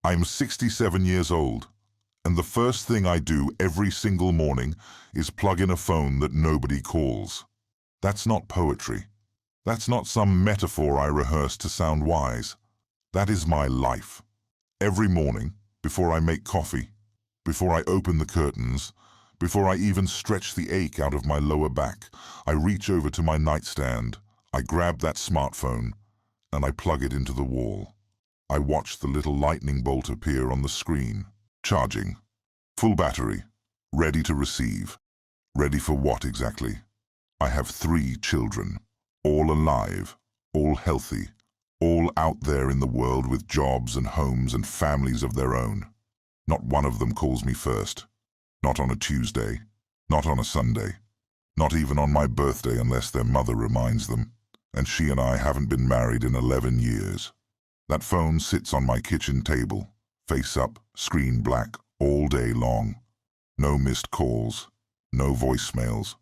I'm 67 years old, and the first thing I do every single morning is plug in a phone that nobody calls. That's not poetry. That's not some metaphor I rehearse to sound wise. That is my life. Every morning, before I make coffee, before I open the curtains, before I even stretch the ache out of my lower back, I reach over to my nightstand, I grab that smartphone, and I plug it into the wall. I watch the little lightning bolt appear on the screen. Charging. Full battery. Ready to receive. Ready for what exactly? I have 3 children. All alive. All healthy. All out there in the world with jobs and homes and families of their own. Not one of them calls me first. Not on a Tuesday. Not on a Sunday. Not even on my birthday unless their mother reminds them. And she and I haven't been married in 11 years. That phone sits on my kitchen table, face up, screen black, all day long. No missed calls, no voicemails,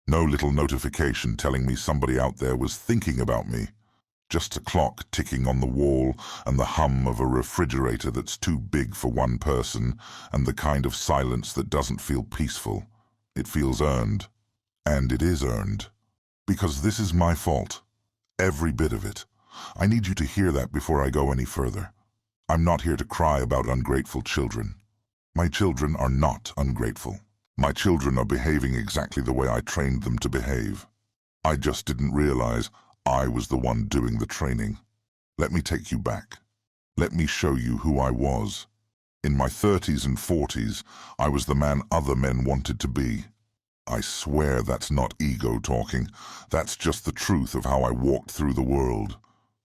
no little notification telling me somebody out there was thinking about me. Just a clock ticking on the wall and the hum of a refrigerator that's too big for one person, and the kind of silence that doesn't feel peaceful. It feels earned. And it is earned. Because this is my fault. Every bit of it. I need you to hear that before I go any further. I'm not here to cry about ungrateful children. My children are not ungrateful. My children are behaving exactly the way I trained them to behave. I just didn't realize I was the one doing the training. Let me take you back. Let me show you who I was. In my 30s and 40s, I was the man other men wanted to be. I swear that's not ego talking. That's just the truth of how I walked through the world.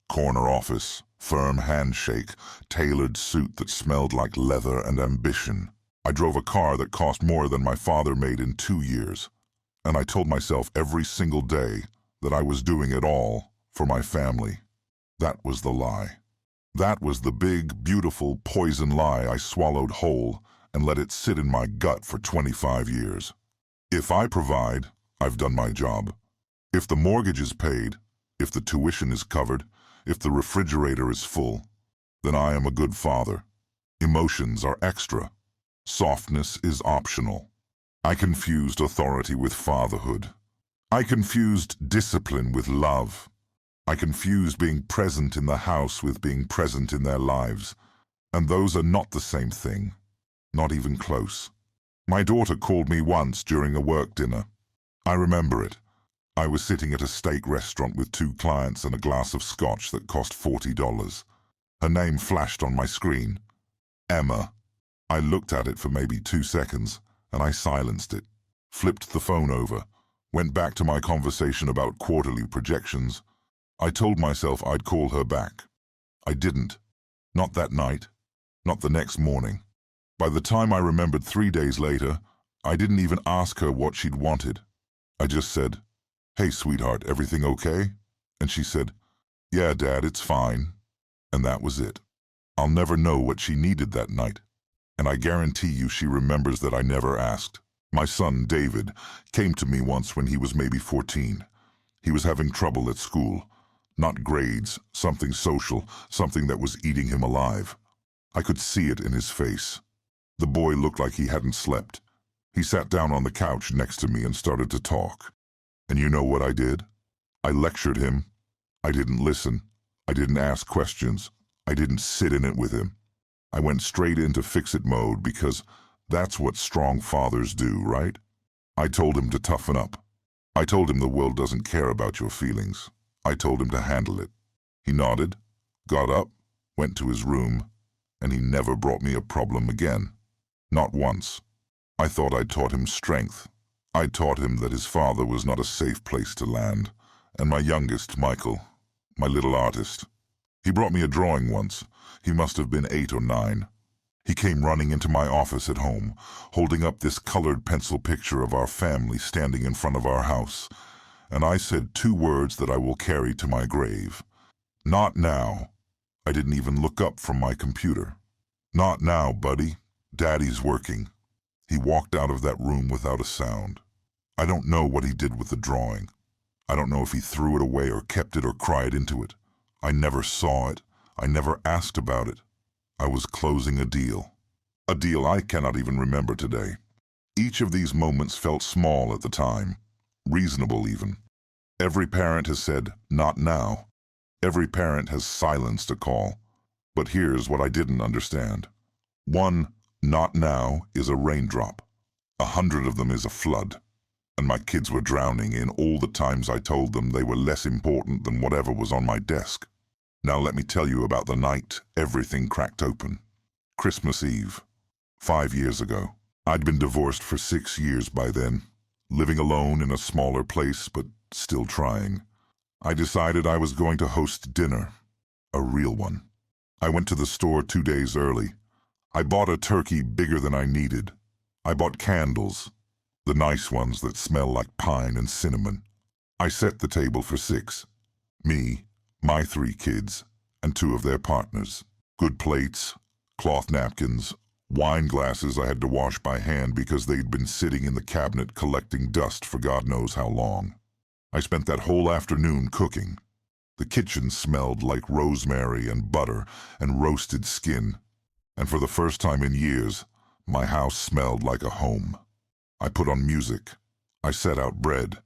Corner office, firm handshake, tailored suit that smelled like leather and ambition. I drove a car that cost more than my father made in 2 years. And I told myself every single day that I was doing it all for my family. That was the lie. That was the big, beautiful, poison lie I swallowed whole and let it sit in my gut for 25 years. If I provide, I've done my job. If the mortgage is paid, if the tuition is covered, if the refrigerator is full, then I am a good father. Emotions are extra. Softness is optional. I confused authority with fatherhood. I confused discipline with love. I confused being present in the house with being present in their lives. And those are not the same thing. Not even close. My daughter called me once during a work dinner. I remember it. I was sitting at a steak restaurant with 2 clients and a glass of scotch that cost $40. Her name flashed on my screen. Emma. I looked at it for maybe 2 seconds, and I silenced it. Flipped the phone over. Went back to my conversation about quarterly projections. I told myself I'd call her back. I didn't. Not that night. Not the next morning. By the time I remembered 3 days later, I didn't even ask her what she'd wanted. I just said, "Hey, sweetheart, everything okay?" And she said, "Yeah, Dad, it's fine." And that was it. I'll never know what she needed that night. And I guarantee you she remembers that I never asked. My son, David, came to me once when he was maybe 14. He was having trouble at school. Not grades, something social, something that was eating him alive. I could see it in his face. The boy looked like he hadn't slept. He sat down on the couch next to me and started to talk. And you know what I did? I lectured him. I didn't listen. I didn't ask questions. I didn't sit in it with him. I went straight into fix-it mode because that's what strong fathers do, right? I told him to toughen up. I told him the world doesn't care about your feelings. I told him to handle it. He nodded, got up, went to his room, and he never brought me a problem again. Not once. I thought I'd taught him strength. I taught him that his father was not a safe place to land. And my youngest, Michael, my little artist, he brought me a drawing once. He must have been 8 or 9. He came running into my office at home, holding up this colored pencil picture of our family standing in front of our house. And I said 2 words that I will carry to my grave. Not now. I didn't even look up from my computer. Not now, buddy. Daddy's working. He walked out of that room without a sound. I don't know what he did with the drawing. I don't know if he threw it away or kept it or cried into it. I never saw it. I never asked about it. I was closing a deal I cannot even remember today. Each of these moments felt small at the time, reasonable even. Every parent has said, "Not now." Every parent has silenced a call. But here's what I didn't understand. One, "not now," is a raindrop. 100 of them is a flood. And my kids were drowning in all the times I told them they were less important than whatever was on my desk. Now let me tell you about the night everything cracked open. Christmas Eve, 5 years ago. I'd been divorced for 6 years by then, living alone in a smaller place, but still trying. I decided I was going to host dinner, a real one. I went to the store 2 days early. I bought a turkey bigger than I needed. I bought candles, the nice ones that smell like pine and cinnamon. I set the table for 6. Me, my 3 kids, and 2 of their partners. Good plates, cloth napkins, wine glasses I had to wash by hand because they'd been sitting in the cabinet collecting dust for God knows how long. I spent that whole afternoon cooking. The kitchen smelled like rosemary and butter and roasted skin. And for the first time in years, my house smelled like a home. I put on music. I set out bread.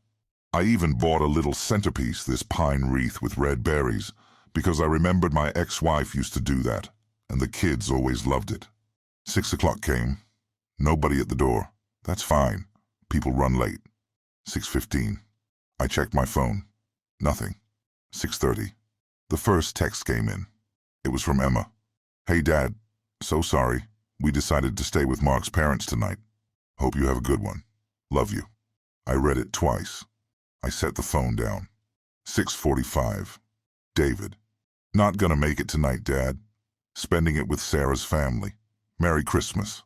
I even bought a little centerpiece, this pine wreath with red berries, because I remembered my ex-wife used to do that, and the kids always loved it. 6 o'clock came. Nobody at the door. That's fine. People run late. 6:15. I checked my phone. Nothing. 6:30. The first text came in. It was from Emma. "Hey, Dad. So sorry. We decided to stay with Mark's parents tonight. Hope you have a good one. Love you." I read it twice. I set the phone down. 6:45. David. "Not gonna make it tonight, Dad. Spending it with Sarah's family. Merry Christmas."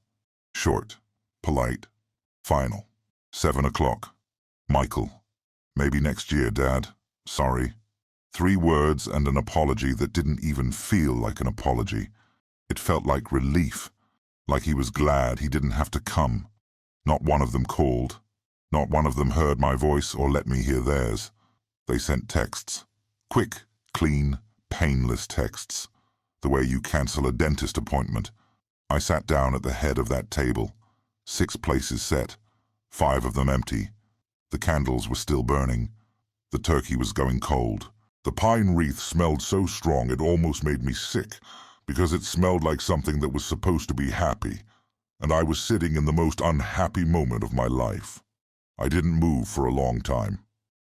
Short, polite, final. 7 o'clock. Michael. "Maybe next year, Dad. Sorry." 3 words and an apology that didn't even feel like an apology. It felt like relief, like he was glad he didn't have to come. Not one of them called. Not one of them heard my voice or let me hear theirs. They sent texts. Quick, clean, painless texts. The way you cancel a dentist appointment. I sat down at the head of that table. 6 places set. 5 of them empty. The candles were still burning. The turkey was going cold. The pine wreath smelled so strong it almost made me sick, because it smelled like something that was supposed to be happy. And I was sitting in the most unhappy moment of my life. I didn't move for a long time.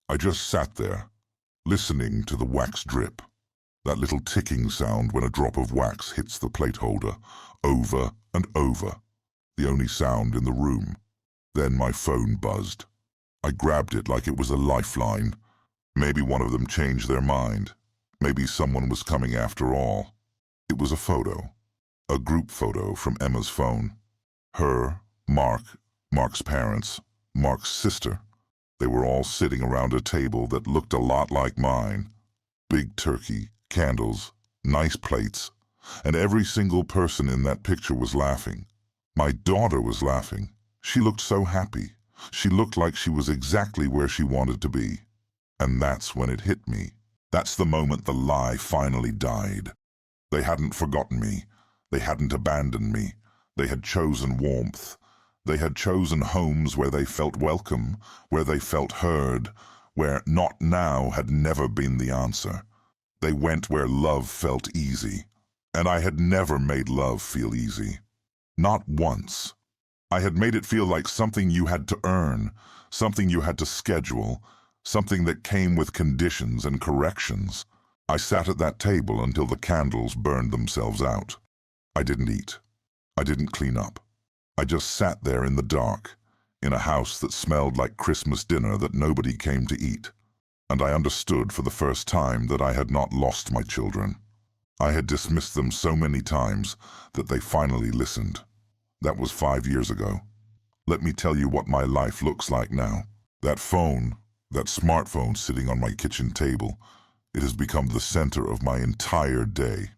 I just sat there, listening to the wax drip. That little ticking sound when a drop of wax hits the plate holder, over and over. The only sound in the room. Then my phone buzzed. I grabbed it like it was a lifeline. Maybe one of them changed their mind. Maybe someone was coming after all. It was a photo. A group photo from Emma's phone. Her, Mark, Mark's parents, Mark's sister. They were all sitting around a table that looked a lot like mine. Big turkey, candles, nice plates, and every single person in that picture was laughing. My daughter was laughing. She looked so happy. She looked like she was exactly where she wanted to be. And that's when it hit me. That's the moment the lie finally died. They hadn't forgotten me. They hadn't abandoned me. They had chosen warmth. They had chosen homes where they felt welcome, where they felt heard, where "not now" had never been the answer. They went where love felt easy. And I had never made love feel easy. Not once. I had made it feel like something you had to earn, something you had to schedule, something that came with conditions and corrections. I sat at that table until the candles burned themselves out. I didn't eat. I didn't clean up. I just sat there in the dark, in a house that smelled like Christmas dinner that nobody came to eat. And I understood for the first time that I had not lost my children. I had dismissed them so many times that they finally listened. That was 5 years ago. Let me tell you what my life looks like now. That phone, that smartphone sitting on my kitchen table, it has become the center of my entire day.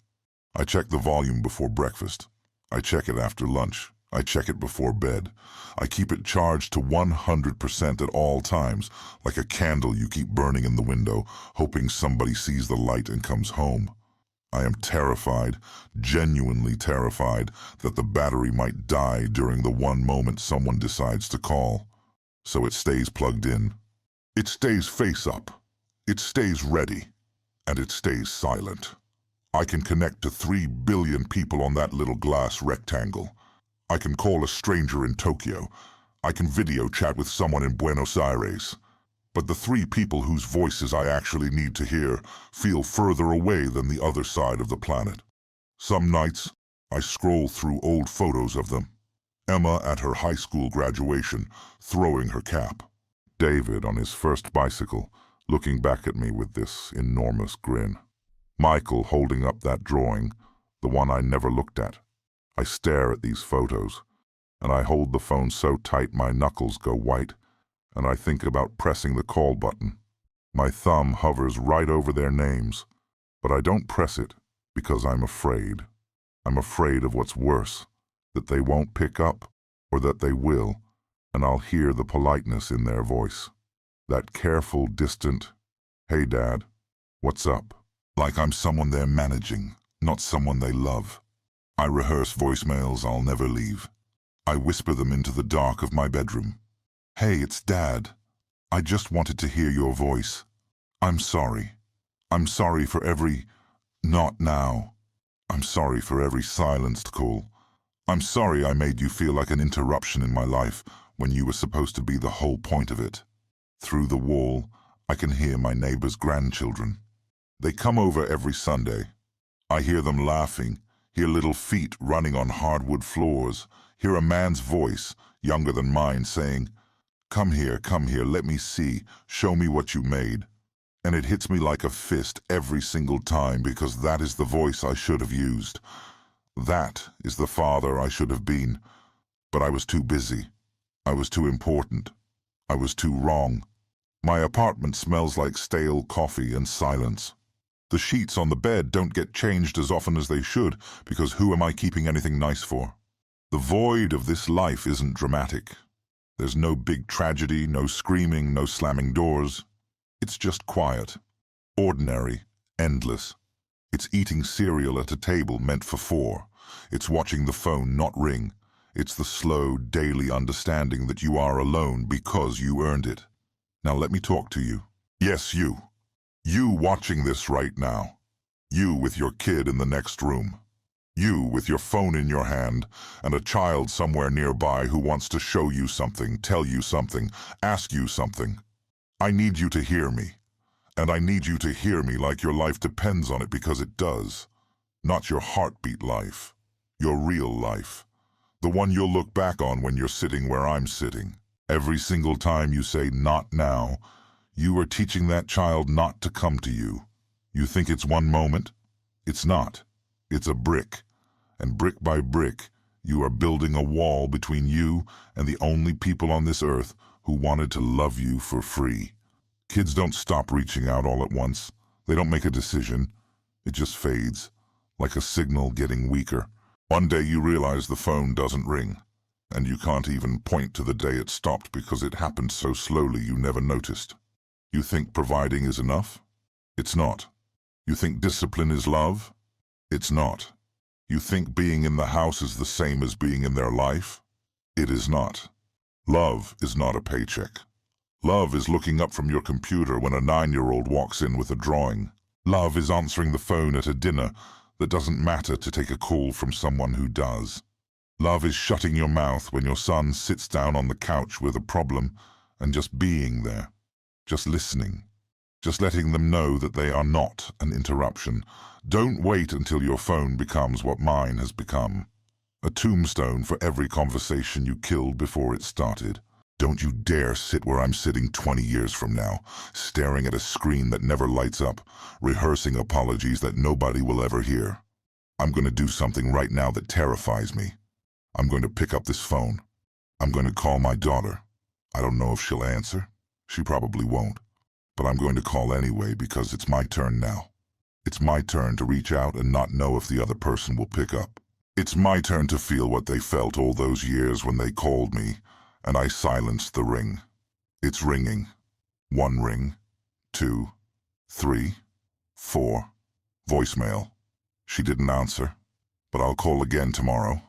I check the volume before breakfast. I check it after lunch. I check it before bed. I keep it charged to 100% at all times, like a candle you keep burning in the window, hoping somebody sees the light and comes home. I am terrified, genuinely terrified, that the battery might die during the one moment someone decides to call. So it stays plugged in. It stays face up. It stays ready. And it stays silent. I can connect to 3 billion people on that little glass rectangle. I can call a stranger in Tokyo. I can video chat with someone in Buenos Aires. But the 3 people whose voices I actually need to hear feel further away than the other side of the planet. Some nights, I scroll through old photos of them. Emma at her high school graduation, throwing her cap. David on his first bicycle, looking back at me with this enormous grin. Michael holding up that drawing, the one I never looked at. I stare at these photos, and I hold the phone so tight my knuckles go white, and I think about pressing the call button. My thumb hovers right over their names, but I don't press it because I'm afraid. I'm afraid of what's worse, that they won't pick up, or that they will, and I'll hear the politeness in their voice. That careful, distant, "Hey, Dad, what's up?" Like I'm someone they're managing, not someone they love. I rehearse voicemails I'll never leave. I whisper them into the dark of my bedroom. "Hey, it's Dad. I just wanted to hear your voice. I'm sorry. I'm sorry for every not now. I'm sorry for every silenced call. I'm sorry I made you feel like an interruption in my life when you were supposed to be the whole point of it." Through the wall, I can hear my neighbor's grandchildren. They come over every Sunday. I hear them laughing, hear little feet running on hardwood floors, hear a man's voice, younger than mine, saying, come here, let me see, show me what you made." And it hits me like a fist every single time because that is the voice I should have used. That is the father I should have been. But I was too busy. I was too important. I was too wrong. My apartment smells like stale coffee and silence. The sheets on the bed don't get changed as often as they should, because who am I keeping anything nice for? The void of this life isn't dramatic. There's no big tragedy, no screaming, no slamming doors. It's just quiet, ordinary, endless. It's eating cereal at a table meant for 4. It's watching the phone not ring. It's the slow, daily understanding that you are alone because you earned it. Now let me talk to you. Yes, you. You watching this right now. You with your kid in the next room. You with your phone in your hand and a child somewhere nearby who wants to show you something, tell you something, ask you something. I need you to hear me. And I need you to hear me like your life depends on it, because it does. Not your heartbeat life. Your real life. The one you'll look back on when you're sitting where I'm sitting. Every single time you say not now, you are teaching that child not to come to you. You think it's one moment? It's not. It's a brick. And brick by brick, you are building a wall between you and the only people on this earth who wanted to love you for free. Kids don't stop reaching out all at once. They don't make a decision. It just fades, like a signal getting weaker. One day you realize the phone doesn't ring, and you can't even point to the day it stopped because it happened so slowly you never noticed. You think providing is enough? It's not. You think discipline is love? It's not. You think being in the house is the same as being in their life? It is not. Love is not a paycheck. Love is looking up from your computer when a 9-year-old walks in with a drawing. Love is answering the phone at a dinner that doesn't matter to take a call from someone who does. Love is shutting your mouth when your son sits down on the couch with a problem and just being there, just listening, just letting them know that they are not an interruption. Don't wait until your phone becomes what mine has become, a tombstone for every conversation you killed before it started. Don't you dare sit where I'm sitting 20 years from now, staring at a screen that never lights up, rehearsing apologies that nobody will ever hear. I'm going to do something right now that terrifies me. I'm going to pick up this phone. I'm going to call my daughter. I don't know if she'll answer. She probably won't. But I'm going to call anyway because it's my turn now. It's my turn to reach out and not know if the other person will pick up. It's my turn to feel what they felt all those years when they called me, and I silenced the ring. It's ringing. 1 ring, 2, 3, 4. Voicemail. She didn't answer, but I'll call again tomorrow,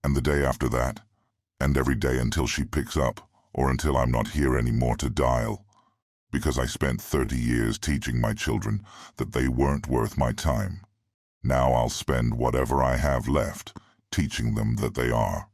and the day after that, and every day until she picks up, or until I'm not here anymore to dial. Because I spent 30 years teaching my children that they weren't worth my time. Now I'll spend whatever I have left teaching them that they are.